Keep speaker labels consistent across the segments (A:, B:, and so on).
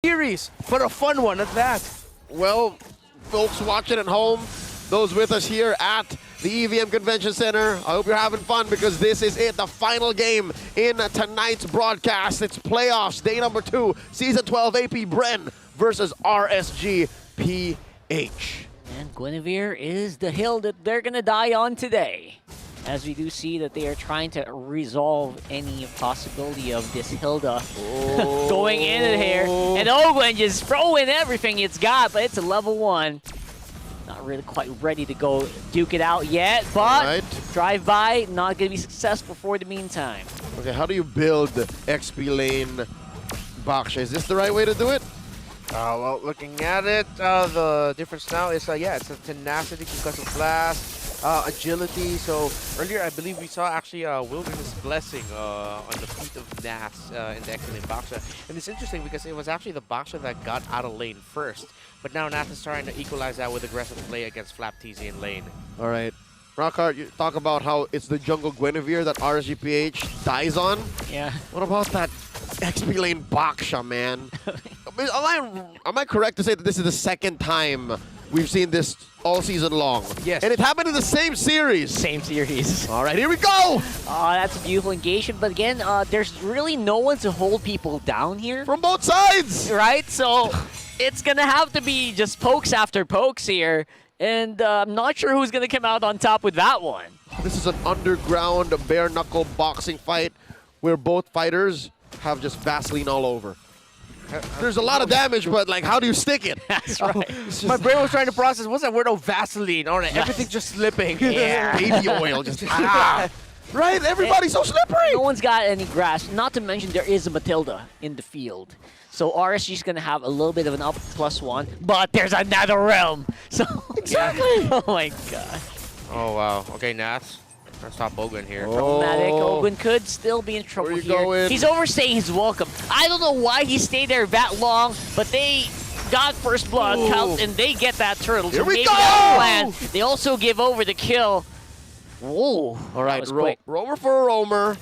A: series, but a fun one at that.
B: Well, folks watching at home, those with us here at the EVM Convention Center, I hope you're having fun because this is it, the final game in tonight's broadcast. It's playoffs, day number 2, Season 12 AP Bren versus RSG PH.
C: And Guinevere is the hill that they're going to die on today. As we do see that they are trying to resolve any possibility of this Hilda going in here. And Ogwen just throwing everything it's got, but it's a level 1. Not really quite ready to go duke it out yet, but drive-by, not going to be successful for the meantime.
B: Okay, how do you build XP lane Baksha? Is this the right way to do it?
A: Well, looking at it, the difference now is, yeah, it's a tenacity because of blast. Agility. So earlier, I believe we saw actually Wilderness Blessing on the feet of Nas in the excellent Baksha. And it's interesting because it was actually the Baksha that got out of lane first. But now Nas is trying to equalize that with aggressive play against Flap TZ in lane.
B: All right. Rockhart, you talk about how it's the jungle Guinevere that RSGPH dies on.
C: Yeah.
B: What about that XP lane Baksha, man? Am I correct to say that this is the second time we've seen this all season long?
A: Yes.
B: And it happened in the same series.
C: Same series.
B: All right, here we go.
C: Oh, that's a beautiful engagement. But again, there's really no one to hold people down here.
B: From both sides.
C: Right? So it's going to have to be just pokes after pokes here. And I'm not sure who's going to come out on top with that one.
B: This is an underground bare-knuckle boxing fight where both fighters have just Vaseline all over. There's a lot of damage, but like, how do you stick it?
C: That's right.
A: My brain was trying to process, what's that word of Vaseline? All right, everything's just slipping.
C: Yeah.
B: Baby oil, just right? Everybody's so slippery.
C: No one's got any grasp. Not to mention there is a Matilda in the field. So RSG's going to have a little bit of an up +1, but there's another realm. So exactly. Oh my god.
A: Oh wow. Okay, Nas. Let's stop Ogwen here.
C: Problematic. Ogwen could still be in trouble here.
B: Going?
C: He's overstaying his welcome. I don't know why he stayed there that long, but they got first blood, and they get that turtle.
B: Here
C: so
B: we
C: maybe
B: go!
C: that's the plan. They also give over the kill. Whoa.
B: All right,
C: quick.
B: roamer for a roamer.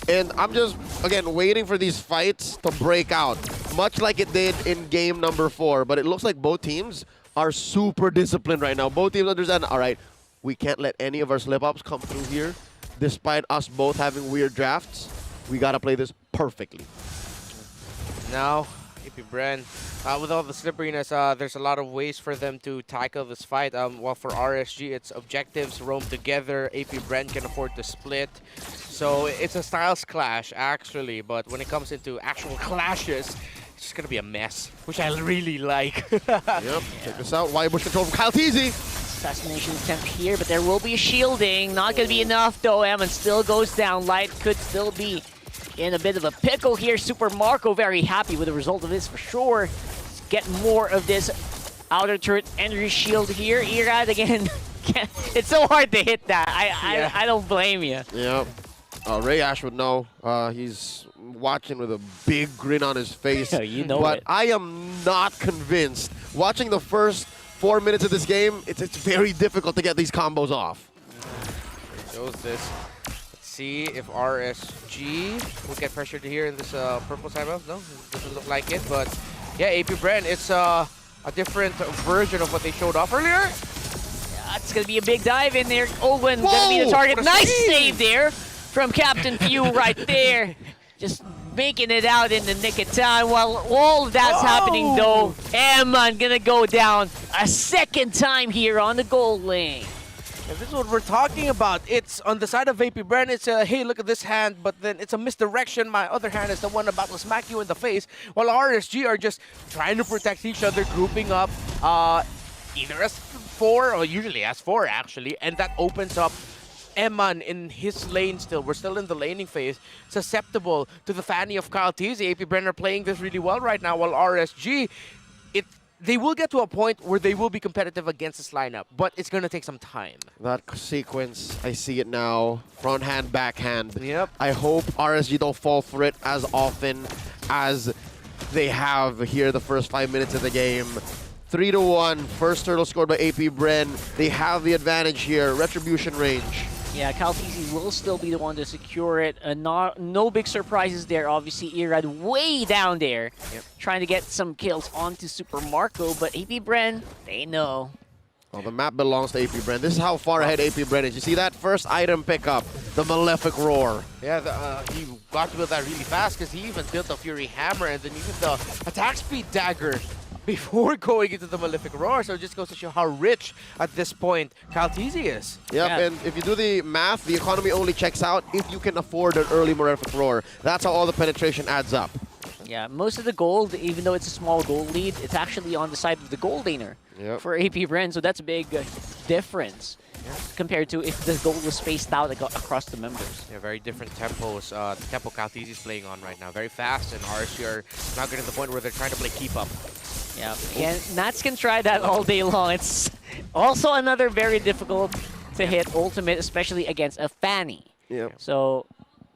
B: And I'm just, again, waiting for these fights to break out, much like it did in game number 4. But it looks like both teams are super disciplined right now. Both teams understand, all right, we can't let any of our slip-ups come through here. Despite us both having weird drafts, we got to play this perfectly.
A: Now, AP Bren, with all the slipperiness, there's a lot of ways for them to tackle this fight. While for RSG, it's objectives roam together. AP Bren can afford to split. So it's a styles clash, actually. But when it comes into actual clashes, it's just going to be a mess, which I really like.
B: Yep, check this out. Wire bush control from Kyle TZ.
C: Assassination attempt here, but there will be a shielding. Not going to be enough, though. Emin still goes down. Light could still be in a bit of a pickle here. Super Marco very happy with the result of this for sure. Let's get more of this outer turret energy shield here. Irad again. It's so hard to hit that. I don't blame you.
B: Yep. Ray Ash would know. He's watching with a big grin on his face.
C: You know
B: but
C: it.
B: I am not convinced. Watching the first 4 minutes of this game, it's very difficult to get these combos off.
A: Shows this. Let's see if RSG will get pressured here in this purple side buff. No, doesn't look like it. But yeah, AP Bren, it's a different version of what they showed off earlier.
C: Yeah, it's going to be a big dive in there. Owen going to be the target. Nice save there from Captain Few right there. Just making it out in the nick of time. While all of that's happening, though, Eman gonna go down a second time here on the goal lane.
A: And this is what we're talking about. It's on the side of AP Bren, it's a, hey, look at this hand, but then it's a misdirection. My other hand is the one about to smack you in the face, while RSG are just trying to protect each other, grouping up either as 4 or usually as 4, actually, and that opens up Eman in his lane still. We're still in the laning phase, susceptible to the fanny of Kyle TZ. AP Bren are playing this really well right now, while RSG, they will get to a point where they will be competitive against this lineup, but it's going to take some time.
B: That sequence, I see it now. Front hand, backhand.
A: Yep.
B: I hope RSG don't fall for it as often as they have here the first 5 minutes of the game. 3-1, first turtle scored by AP Bren. They have the advantage here. Retribution range.
C: Yeah, Caltisi will still be the one to secure it. No big surprises there. Obviously, Irad way down there, trying to get some kills onto Super Marco, but AP Bren, they know.
B: Well, the map belongs to AP Bren. This is how far ahead AP Bren is. You see that first item pickup, the Malefic Roar.
A: Yeah, he got to build that really fast because he even built the Fury Hammer and then even the attack speed dagger before going into the Malefic Roar. So it just goes to show how rich at this point Caltisi is.
B: Yep,
C: Yeah.
B: and if you do the math, the economy only checks out if you can afford an early Malefic Roar. That's how all the penetration adds up.
C: Yeah, most of the gold, even though it's a small gold lead, it's actually on the side of the gold laner for AP Bren, so that's a big difference compared to if the gold was spaced out across the members.
A: Yeah, very different tempos. The tempo Caltisi is playing on right now. Very fast, and RSG are now getting to the point where they're trying to play keep up.
C: Yeah, Nats can try that all day long. It's also another very difficult to hit ultimate, especially against a Fanny.
B: Yep.
C: So,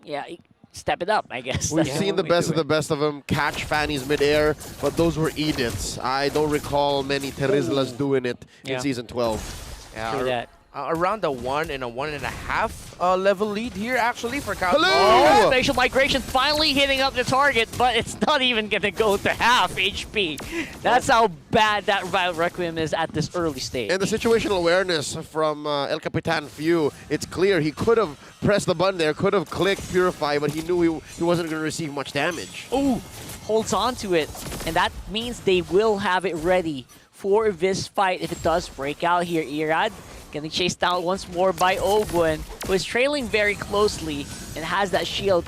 C: yeah, step it up, I guess.
B: We've
C: That's
B: seen the
C: way
B: best
C: to
B: of the
C: do it.
B: best of them catch Fannies midair, but those were edicts. I don't recall many Terizlas doing it in
C: Yeah.
B: Season 12.
A: Yeah,
C: True that.
A: Around a 1 and a 1.5 level lead here, actually, for Caltisi.
B: Hello!
C: Oh, spatial migration finally hitting up the target, but it's not even going to go to half HP. That's how bad that Vile Requiem is at this early stage.
B: And the situational awareness from El Capitan Few, it's clear he could have pressed the button there, could have clicked Purify, but he knew he wasn't going to receive much damage.
C: Ooh, holds on to it, and that means they will have it ready for this fight if it does break out here. Irad getting chased down once more by Ogwen, who is trailing very closely and has that shield.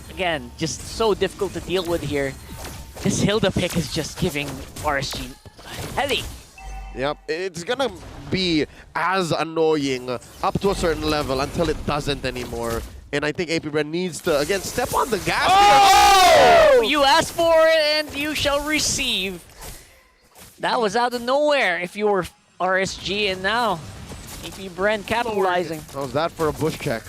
C: Again, just so difficult to deal with here. This Hilda pick is just giving RSG a headache.
B: Yep, it's going to be as annoying up to a certain level until it doesn't anymore. And I think AP Bren needs to, again, step on the gas.
C: Oh! You asked for it and you shall receive. That was out of nowhere if you were RSG, and now AP Bren capitalizing.
B: How's that for a bush check?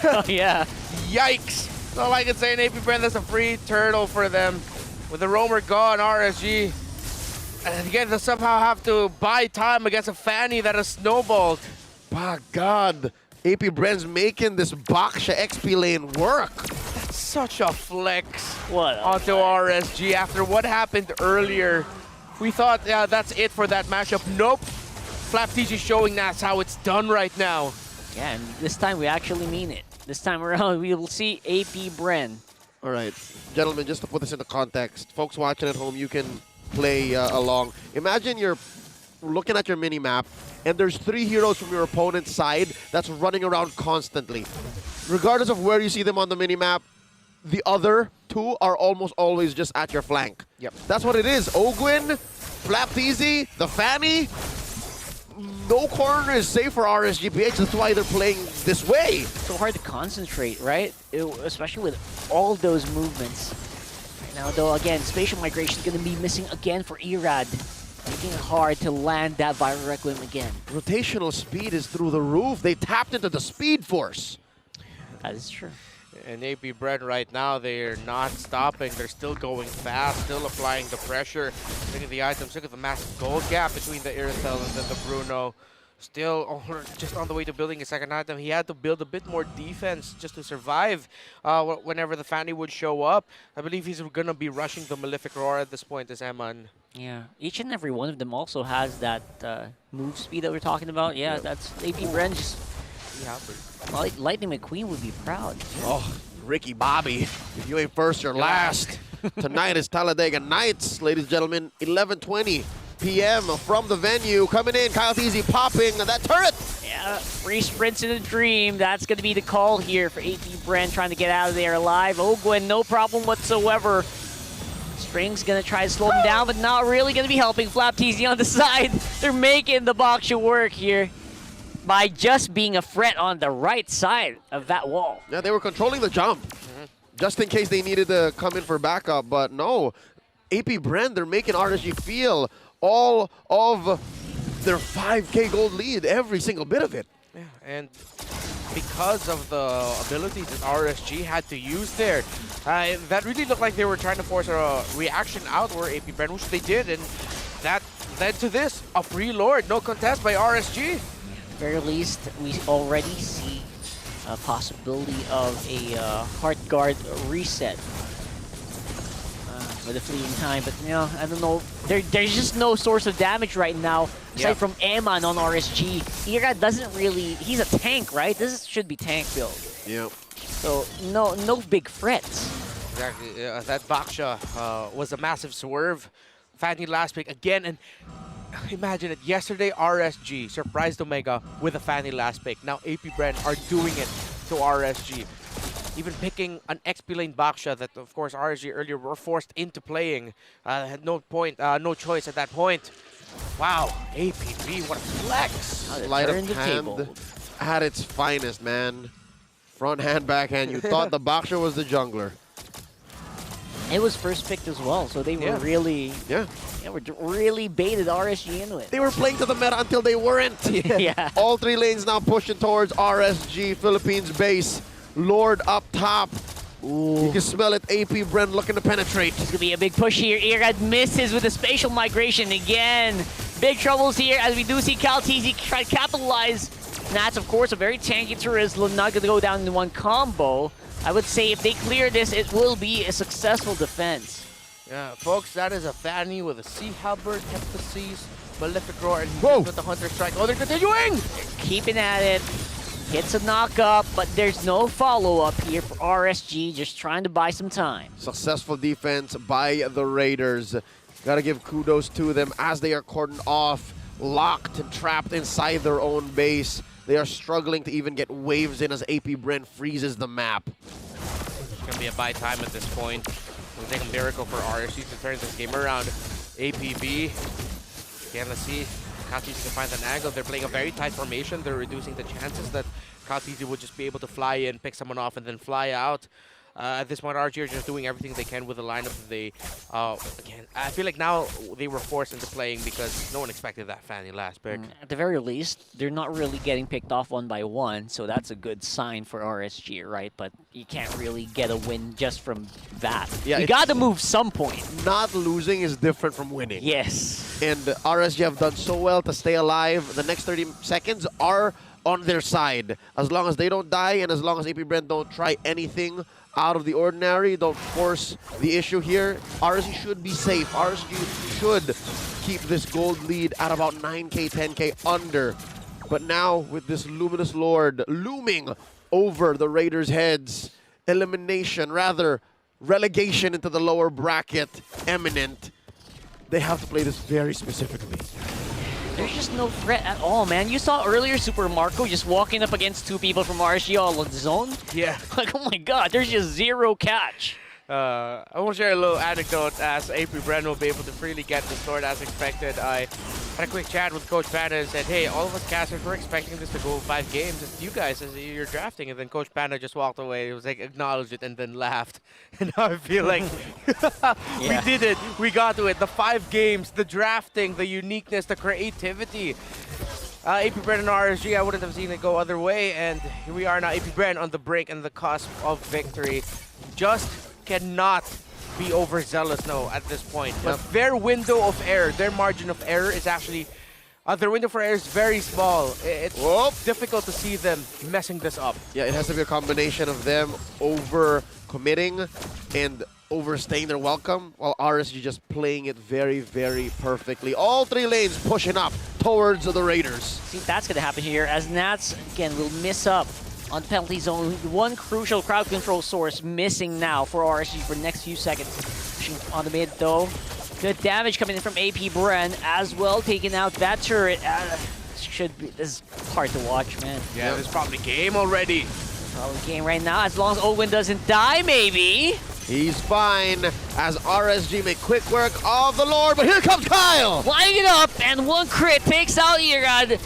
C: Oh, yeah.
A: Yikes! That's all I can say in AP Bren. That's a free turtle for them. With the roamer gone, RSG. And again, they somehow have to buy time against a Fanny that has snowballed.
B: By God, AP Bren's making this Baksha XP lane work.
A: That's such a flex
C: What a
A: onto RSG after what happened earlier. We thought, yeah, that's it for that matchup. Nope. FlapTG showing that's how it's done right now.
C: Yeah, and this time we actually mean it. This time around, we will see AP Bren.
B: All right, gentlemen, just to put this into context, folks watching at home, you can play along. Imagine you're looking at your mini-map, and there's 3 heroes from your opponent's side that's running around constantly. Regardless of where you see them on the mini-map, the other 2 are almost always just at your flank.
A: Yep.
B: That's what it is. Ogwen, FlapTZ, the Fanny. No corner is safe for RSGPH. That's why they're playing this way.
C: So hard to concentrate, right? Especially with all those movements. Right now, though, again, spatial migration is going to be missing again for Irad. Making it hard to land that Viral Requiem again.
B: Rotational speed is through the roof. They tapped into the Speed Force.
C: That is true.
A: And AP Bren right now, they're not stopping. They're still going fast, still applying the pressure. Look at the items, look at the massive gold gap between the Irithel and then the Bruno. Still just on the way to building a second item. He had to build a bit more defense just to survive whenever the Fanny would show up. I believe he's going to be rushing the Malefic Roar at this point as Eman.
C: Yeah, each and every one of them also has that move speed that we're talking about. Yeah, that's AP Bren just...
A: Yeah,
C: Lightning McQueen would be proud.
B: Oh, Ricky Bobby, if you ain't first, you're last. Tonight is Talladega Nights, ladies and gentlemen. 11:20 p.m. from the venue. Coming in, Caltisi popping that turret.
C: Yeah, free sprints in a dream. That's going to be the call here for AP Bren trying to get out of there alive. Ogwen, no problem whatsoever. String's going to try to slow him down, but not really going to be helping. FlapTZ on the side. They're making the Baksha work here by just being a threat on the right side of that wall.
B: Yeah, they were controlling the jump, just in case they needed to come in for backup. But no, AP Bren, they're making RSG feel all of their 5K gold lead, every single bit of it.
A: Yeah, and because of the abilities that RSG had to use there, that really looked like they were trying to force a reaction outward AP Bren, which they did, and that led to this, a free Lord, no contest by RSG.
C: Very least, we already see possibility of a heart guard reset with a fleeting time. But, you know, I don't know. There's just no source of damage right now, aside from Eman on RSG. Ira doesn't really... He's a tank, right? This should be tank build.
B: Yep.
C: So, no big threats.
A: Exactly. That Baksha was a massive swerve. Fanny last pick again, and imagine it. Yesterday, RSG surprised Omega with a Fanny last pick. Now, AP Brand are doing it to RSG. Even picking an XP lane Baksha that, of course, RSG earlier were forced into playing. Had no choice at that point. Wow, APB, what a flex!
B: Sleight of hand at its finest, man. Front hand, back hand. You thought the Baksha was the jungler.
C: It was first picked as well, so they were really, really baited RSG into it.
B: They were playing to the meta until they weren't.
C: Yeah.
B: All three lanes now pushing towards RSG Philippines base. Lord up top. Ooh. You can smell it. AP Brent looking to penetrate.
C: It's gonna be a big push here. Irad misses with the spatial migration again. Big troubles here as we do see Calteezy try to capitalize. And that's, of course, a very tanky Turisla, not gonna go down in one combo. I would say if they clear this, it will be a successful defense.
A: Yeah, folks, that is a Fanny with a Sea Halberd, kept the seas, Malefic Roar, and with the Hunter Strike. Oh, they're continuing!
C: Keeping at it. Hits a knock-up, but there's no follow-up here for RSG, just trying to buy some time.
B: Successful defense by the Raiders. Gotta give kudos to them as they are cordoned off, locked and trapped inside their own base. They are struggling to even get waves in as AP Brent freezes the map.
A: It's going to be a buy time at this point. It'll take a miracle for RSG to turn this game around. APB, again, let's see. Calteezy can find an angle. They're playing a very tight formation. They're reducing the chances that Calteezy would just be able to fly in, pick someone off, and then fly out. At this point, RSG are just doing everything they can with the lineup that they... again, I feel like now they were forced into playing because no one expected that Fanny last pick.
C: At the very least, they're not really getting picked off one by one, so that's a good sign for RSG, right? But you can't really get a win just from that. Yeah, you got to move some point.
B: Not losing is different from winning.
C: Yes.
B: And RSG have done so well to stay alive. The next 30 seconds are on their side. As long as they don't die and as long as AP Brent don't try anything out of the ordinary, don't force the issue here, RSG should be safe. RSG should keep this gold lead at about 9K, 10K under. But now, with this Luminous Lord looming over the Raiders' heads, elimination, rather, relegation into the lower bracket, imminent. They have to play this very specifically.
C: There's just no threat at all, man. You saw earlier Super Marco just walking up against two people from RSG all on the zone.
A: Yeah.
C: Like, oh my god, there's just zero catch.
A: I want to share a little anecdote as AP Brand will be able to freely get the sword as expected. I had a quick chat with Coach Panda and said, hey, all of us casters were expecting this to go 5 games. It's you guys as you're drafting. And then Coach Panda just walked away. He was like, acknowledged it and then laughed. And now I feel like we did it. We got to it. The 5 games, the drafting, the uniqueness, the creativity. AP Brand and RSG, I wouldn't have seen it go other way. And here we are now, AP Brand on the brink and the cusp of victory. Just cannot be overzealous now at this point. But their window of error, their margin of error is actually, their window for error is very small. It's difficult to see them messing this up.
B: Yeah, it has to be a combination of them over-committing and overstaying their welcome, while RSG just playing it very, very perfectly. All 3 lanes pushing up towards the Raiders.
C: See, that's going to happen here as Nats, again, will miss up on the penalty zone. One crucial crowd control source missing now for RSG for the next few seconds. Pushing on the mid, though. Good damage coming in from AP Bren as well, taking out that turret. This is hard to watch, man.
A: Yeah, this is probably game already.
C: Probably game right now, as long as Owen doesn't die, maybe.
B: He's fine as RSG make quick work of the Lord, but here comes Kyle!
C: Flying it up, and one crit takes out Irad.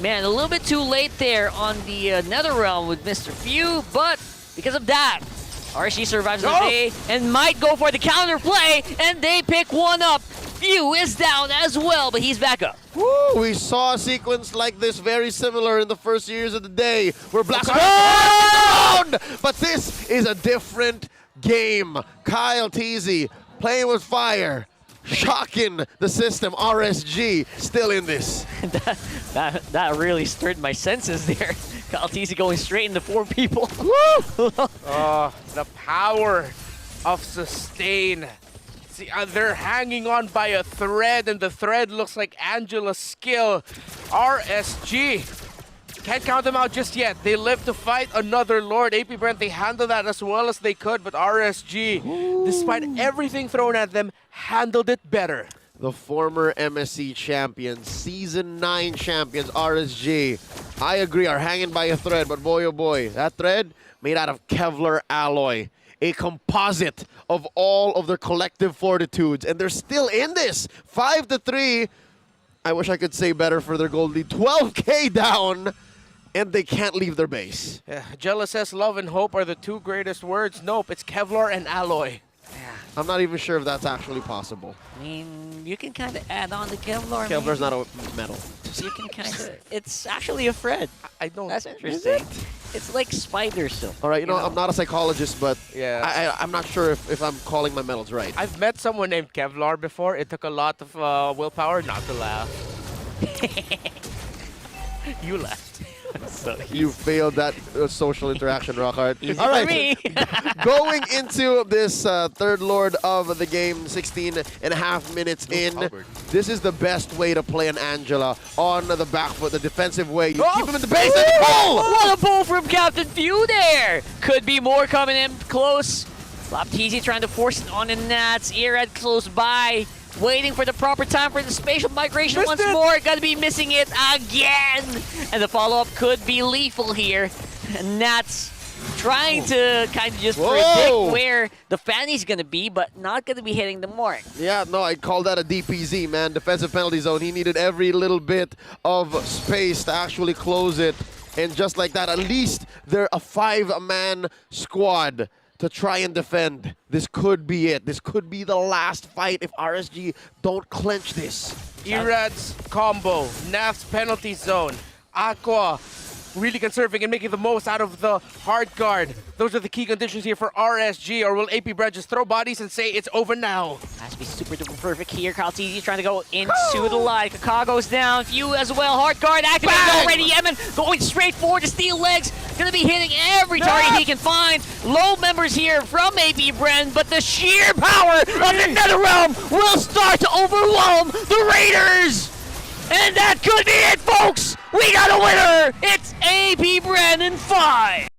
C: Man, a little bit too late there on the Netherrealm with Mr. Few, but because of that, RSG survives the day and might go for the counter play, and they pick one up. Few is down as well, but he's back up.
B: Woo, we saw a sequence like this very similar in the first years of the day where Black around, but this is a different game. Kyle Teasy playing with fire, shocking the system. RSG still in this.
C: that really stirred my senses there. Kaltisi going straight into 4 people.
A: The power of sustain. See, they're hanging on by a thread, and the thread looks like Angela's skill. RSG. Can't count them out just yet. They live to fight another Lord. APBR, they handled that as well as they could, but RSG, despite everything thrown at them, handled it better.
B: The former MSC champions, Season 9 champions, RSG, I agree, are hanging by a thread, but boy oh boy, that thread made out of Kevlar alloy. A composite of all of their collective fortitudes, and they're still in this. 5-3. I wish I could say better for their gold lead. 12K down, and they can't leave their base.
A: Yeah, Jealous says love and hope are the 2 greatest words. Nope, it's Kevlar and alloy.
B: I'm not even sure if that's actually possible.
C: I mean, you can kind of add on the Kevlar.
B: Kevlar's not a metal.
C: You can kind of. It's actually a thread.
A: I don't.
C: That's interesting. It's like spider silk.
B: All right, you know, I'm not a psychologist, but
A: Yeah.
B: I'm not sure if I'm calling my metals right.
A: I've met someone named Kevlar before. It took a lot of willpower not to laugh. You laughed.
B: You failed that social interaction, Rockhart.
C: Easy
B: All
C: for
B: right,
C: me.
B: going into this third Lord of the game, 16.5 minutes in. This is the best way to play an Angela on the back foot, the defensive way. You keep him in the base and pull!
C: What a pull from Captain Few there! Could be more coming in close. Baptiste trying to force it on the Nats. Earhead close by. Waiting for the proper time for the spatial migration once more. Gonna be missing it again. And the follow-up could be lethal here. Nats trying to kind of just predict where the Fanny's gonna be, but not gonna be hitting the mark.
B: Yeah, no, I call that a DPZ, man. Defensive penalty zone. He needed every little bit of space to actually close it. And just like that, at least they're a 5-man squad to try and defend. This could be it. This could be the last fight if RSG don't clench this.
A: Erad's combo, Naf's penalty zone, Aqua really conserving and making the most out of the hard guard. Those are the key conditions here for RSG, or will APBR just throw bodies and say it's over now?
C: Has to be super duper perfect here. Kaltisi trying to go into the line. Kaká goes down. Few as well. Hard guard activated already. Emin going straight forward to steal legs. Gonna be hitting every target he can find. Low members here from APBR, but the sheer power of the Netherrealm will start to overwhelm the Raiders. And that could be it, folks. We got a winner. It's APBR in 5.